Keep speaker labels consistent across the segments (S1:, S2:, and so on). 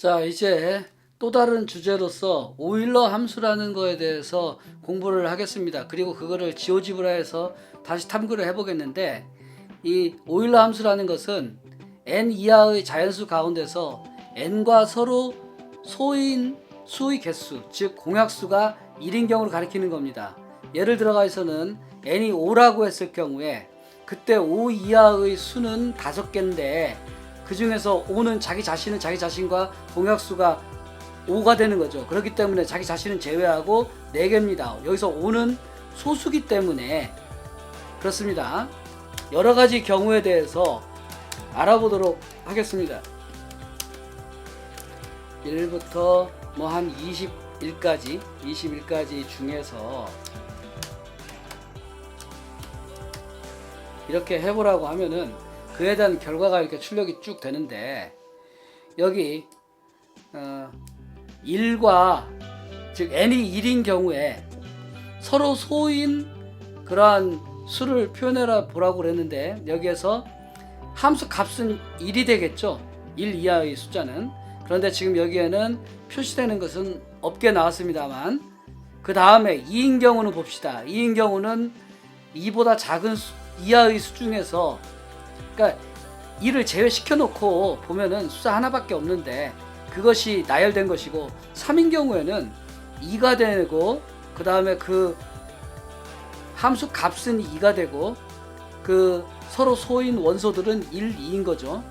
S1: 자, 이제 또 다른 주제로서 오일러 함수라는 거에 대해서 공부를 하겠습니다. 그리고 그거를 지오지브라에서 다시 탐구를 해보겠는데, 이 오일러 함수라는 것은 n 이하의 자연수 가운데서 n과 서로 소인 수의 개수, 즉 공약수가 1인 경우를 가리키는 겁니다. 예를 들어가서는 n이 5라고 했을 경우에 그때 5 이하의 수는 5개인데 그 중에서 5는 자기 자신과 공약수가 5가 되는 거죠. 그렇기 때문에 자기 자신은 제외하고 4개입니다. 여기서 5는 소수기 때문에 그렇습니다. 여러 가지 경우에 대해서 알아보도록 하겠습니다. 1부터 뭐 한 21까지 중에서 이렇게 해보라고 하면은 그에 대한 결과가 이렇게 출력이 쭉 되는데, 여기 1과 즉 n이 1인 경우에 서로 소인 그러한 수를 표현해라 보라고 그랬는데, 여기에서 함수 값은 1이 되겠죠. 1 이하의 숫자는. 그런데 지금 여기에는 표시되는 것은 없게 나왔습니다만, 그 다음에 2인 경우는 봅시다. 2인 경우는 2보다 작은 이하의 수 중에서, 그러니까 2를 제외시켜 놓고 보면은 숫자 하나밖에 없는데 그것이 나열된 것이고, 3인 경우에는 2가 되고, 그 다음에 그 함수 값은 2가 되고, 그 서로 소인 원소들은 1, 2인 거죠.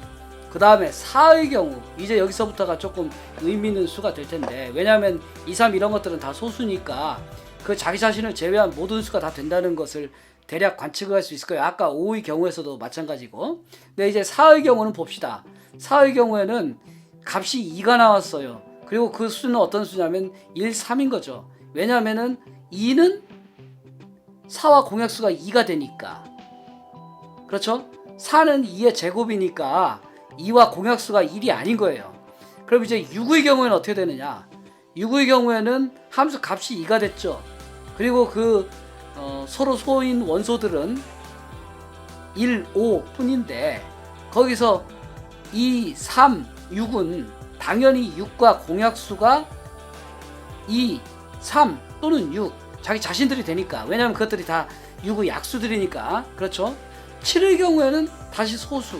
S1: 그 다음에 4의 경우, 이제 여기서부터가 조금 의미 있는 수가 될 텐데, 왜냐하면 2, 3 이런 것들은 다 소수니까 그 자기 자신을 제외한 모든 수가 다 된다는 것을 대략 관측을 할 수 있을 거예요. 아까 5의 경우에서도 마찬가지고. 근데 이제 4의 경우는 봅시다. 4의 경우에는 값이 2가 나왔어요. 그리고 그 수는 어떤 수냐면 1, 3인 거죠. 왜냐하면은 2는 4와 공약수가 2가 되니까. 그렇죠? 4는 2의 제곱이니까 2와 공약수가 1이 아닌 거예요. 그럼 이제 6의 경우에는 어떻게 되느냐? 6의 경우에는 함수 값이 2가 됐죠. 그리고 그 서로 소인 원소들은 1, 5 뿐인데, 거기서 2, 3, 6은 당연히 6과 공약수가 2, 3 또는 6 자기 자신들이 되니까, 왜냐하면 그것들이 다 6의 약수들이니까. 그렇죠? 7의 경우에는 다시 소수,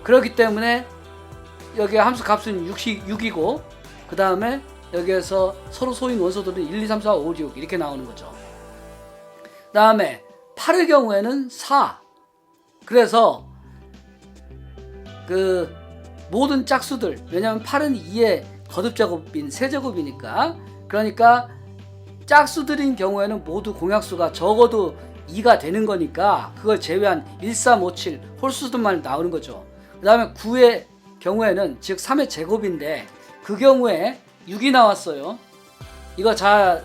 S1: 그렇기 때문에 여기 함수 값은 6이고, 그 다음에 여기에서 서로 소인 원소들은 1, 2, 3, 4, 5, 6 이렇게 나오는 거죠. 그 다음에 8의 경우에는 4. 그래서 그 모든 짝수들, 왜냐하면 8은 2의 거듭제곱인 세제곱이니까, 그러니까 짝수들인 경우에는 모두 공약수가 적어도 2가 되는 거니까 그걸 제외한 1, 3, 5, 7 홀수들만 나오는 거죠. 그 다음에 9의 경우에는, 즉 3의 제곱인데 그 경우에 6이 나왔어요. 이거 잘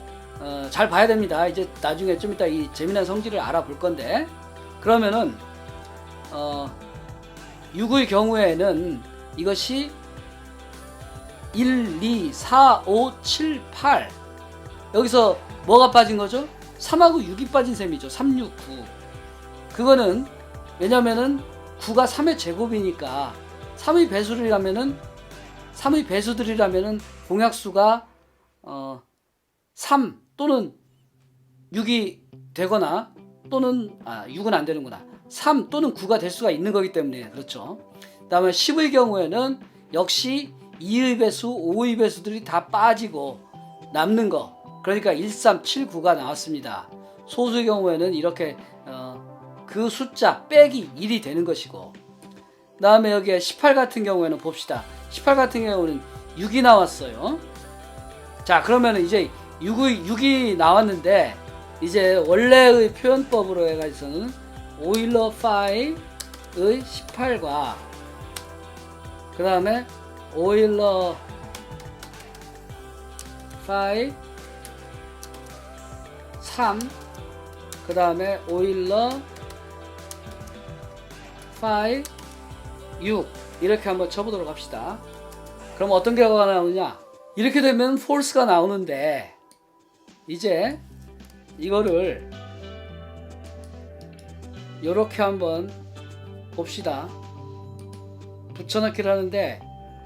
S1: 봐야 됩니다. 이제 나중에 좀 이따 이 재미난 성질을 알아볼 건데, 그러면은 6의 경우에는 이것이 1, 2, 4, 5, 7, 8 여기서 뭐가 빠진 거죠? 3하고 6이 빠진 셈이죠. 3, 6, 9. 그거는 왜냐면은 9가 3의 제곱이니까 3의 배수들이라면은 공약수가 3 또는 6이 되거나, 또는 6은 안 되는구나. 3 또는 9가 될 수가 있는 거기 때문에 그렇죠. 그 다음에 10의 경우에는 역시 2의 배수, 5의 배수들이 다 빠지고 남는 거, 그러니까 1, 3, 7, 9가 나왔습니다. 소수의 경우에는 이렇게 그 숫자 빼기 1이 되는 것이고, 그 다음에 여기에 18 같은 경우에는 봅시다. 18 같은 경우는 6이 나왔어요. 자, 그러면 이제 6이 나왔는데, 이제 원래의 표현법으로 해가지고는 오일러 5의 18과 그 다음에 오일러 5 3, 그 다음에 오일러 5 6 이렇게 한번 쳐보도록 합시다. 그럼 어떤 결과가 나오느냐? 이렇게 되면 false가 나오는데, 이제 이거를 이렇게 한번 봅시다. 붙여넣기를 하는데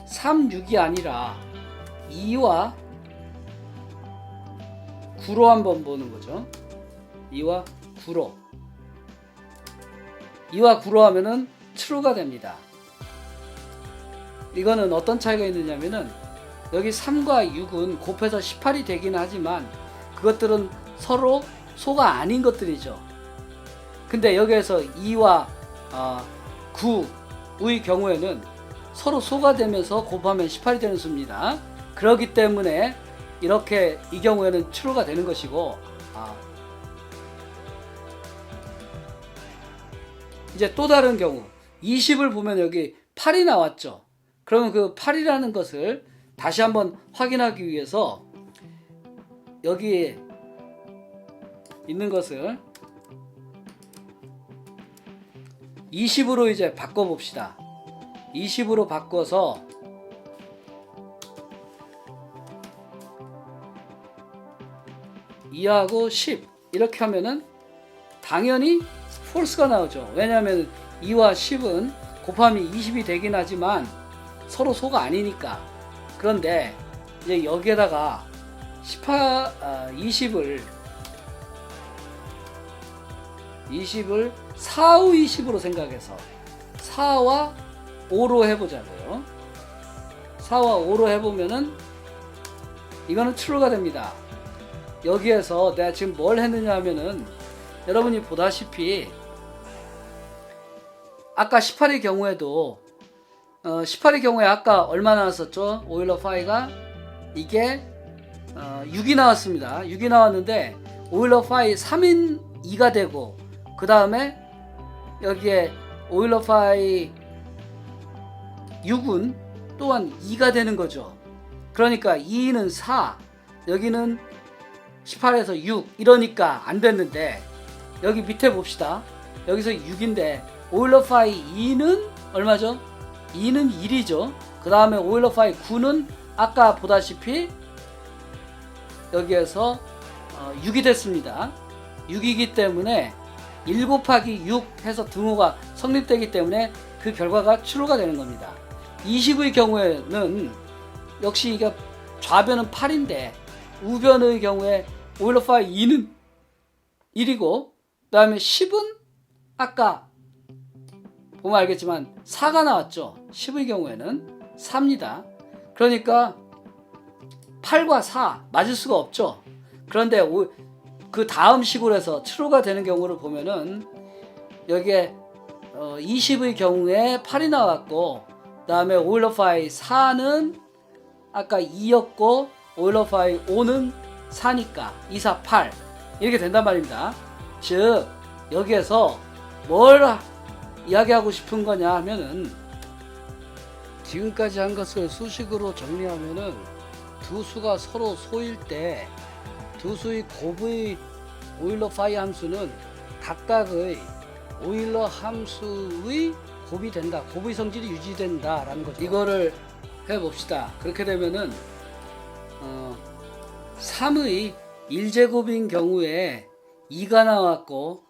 S1: 3, 6이 아니라 2와 9로 한번 보는 거죠. 2와 9로. 2와 9로 하면은 true가 됩니다. 이거는 어떤 차이가 있느냐면은 여기 3과 6은 곱해서 18이 되긴 하지만 그것들은 서로 소가 아닌 것들이죠. 근데 여기에서 2와 9의 경우에는 서로 소가 되면서 곱하면 18이 되는 수입니다. 그렇기 때문에 이렇게 이 경우에는 true가 되는 것이고, 이제 또 다른 경우 20을 보면 여기 8이 나왔죠. 그러면 그 8이라는 것을 다시 한번 확인하기 위해서 여기에 있는 것을 20으로 이제 바꿔 봅시다. 20으로 바꿔서 (2하고) (10) 이렇게 하면은 당연히 false가 나오죠. 왜냐하면 2와 10은 곱하면 20이 되긴 하지만 서로 소가 아니니까. 그런데 이제 여기에다가 20을 4의 20으로 생각해서 4와 5로 해보자고요. 4와 5로 해보면은 이거는 true가 됩니다. 여기에서 내가 지금 뭘 했느냐 하면은 여러분이 보다시피 아까 18의 경우에도 18의 경우에 아까 얼마 나왔었죠? 오일러 파이가 이게 6이 나왔습니다. 6이 나왔는데 오일러 파이 3인 2가 되고 그 다음에 여기에 오일러 파이 6은 또한 2가 되는 거죠. 그러니까 2는 4, 여기는 18에서 6 이러니까 안 됐는데 여기 밑에 봅시다. 여기서 6인데 오일러 파이 2는 얼마죠? 2는 1이죠. 그 다음에 오일러 파이 9는 아까 보다시피 여기에서 6이 됐습니다. 6이기 때문에 1 곱하기 6 해서 등호가 성립되기 때문에 그 결과가 true가 되는 겁니다. 20의 경우에는 역시 이게 좌변은 8인데 우변의 경우에 오일러 파이 2는 1이고 그 다음에 10은 아까 보면 알겠지만 4가 나왔죠. 10의 경우에는 4입니다. 그러니까 8과 4 맞을 수가 없죠. 그런데 그 다음 식으로 해서 true가 되는 경우를 보면은 여기에 20의 경우에 8이 나왔고 그 다음에 오일러 파이 4는 아까 2였고 오일러 파이 5는 4니까 2, 4, 8 이렇게 된단 말입니다. 즉 여기에서 뭘 이야기하고 싶은 거냐 하면은 지금까지 한 것을 수식으로 정리하면은 두 수가 서로 소일 때 두 수의 곱의 오일러 파이 함수는 각각의 오일러 함수의 곱이 된다. 곱의 성질이 유지된다 라는 거죠. 이거를 해봅시다. 그렇게 되면은 3의 1제곱인 경우에 2가 나왔고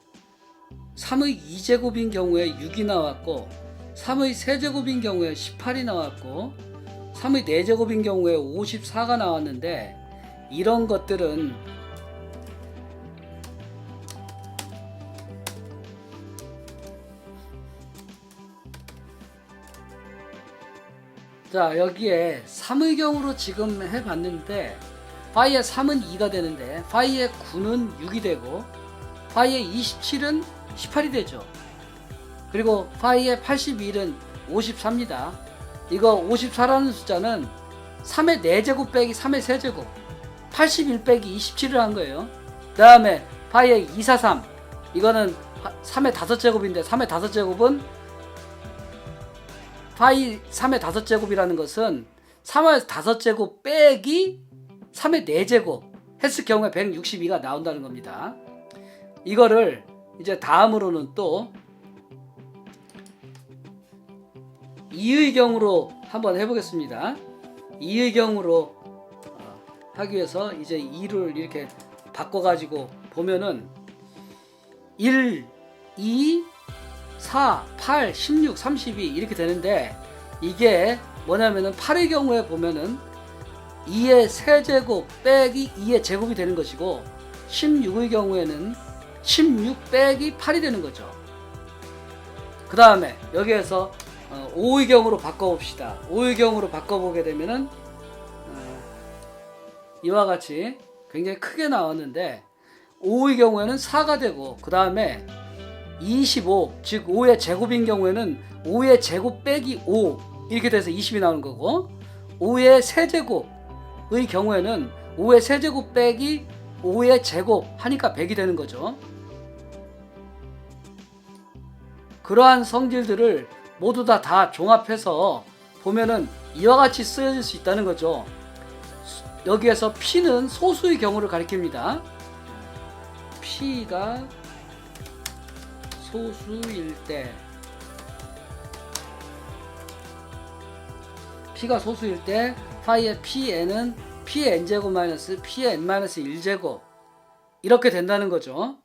S1: 3의 2제곱인 경우에 6이 나왔고 3의 세제곱인 경우에 18이 나왔고 3의 4제곱인 경우에 54가 나왔는데 이런 것들은 자 여기에 3의 경우로 지금 해봤는데 파이의 3은 2가 되는데 파이의 9는 6이 되고 파이의 27은 18이 되죠. 그리고 파이의 81은 54입니다. 이거 54라는 숫자는 3의 4제곱 빼기 3의 세제곱 81 빼기 27을 한 거예요. 그 다음에 파이의 243 이거는 3의 5제곱인데 3의 5제곱은 파이 3의 5제곱이라는 것은 3의 5제곱 빼기 3의 4제곱 했을 경우에 162가 나온다는 겁니다. 이거를 이제 다음으로는 또 2의 경우로 한번 해보겠습니다. 2의 경우로 하기 위해서 이제 2를 이렇게 바꿔가지고 보면은 1, 2, 4, 8, 16, 32 이렇게 되는데 이게 뭐냐면은 8의 경우에 보면은 2의 세제곱 빼기 2의 제곱이 되는 것이고 16의 경우에는 16 빼기 8이 되는 거죠. 그 다음에 여기에서 5의 경우로 바꿔봅시다. 5의 경우로 바꿔보게 되면은 이와 같이 굉장히 크게 나왔는데 5의 경우에는 4가 되고 그 다음에 25, 즉 5의 제곱인 경우에는 5의 제곱 빼기 5 이렇게 돼서 20이 나오는 거고 5의 세제곱의 경우에는 5의 세제곱 빼기 5의 제곱 하니까 100이 되는 거죠. 그러한 성질들을 모두 다 종합해서 보면은 이와 같이 쓰여질 수 있다는 거죠. 여기에서 P는 소수의 경우를 가리킵니다. P가 소수일 때 P가 소수일 때 파이의 Pn은 Pn제곱 마이너스 Pn 마이너스 1제곱 이렇게 된다는 거죠.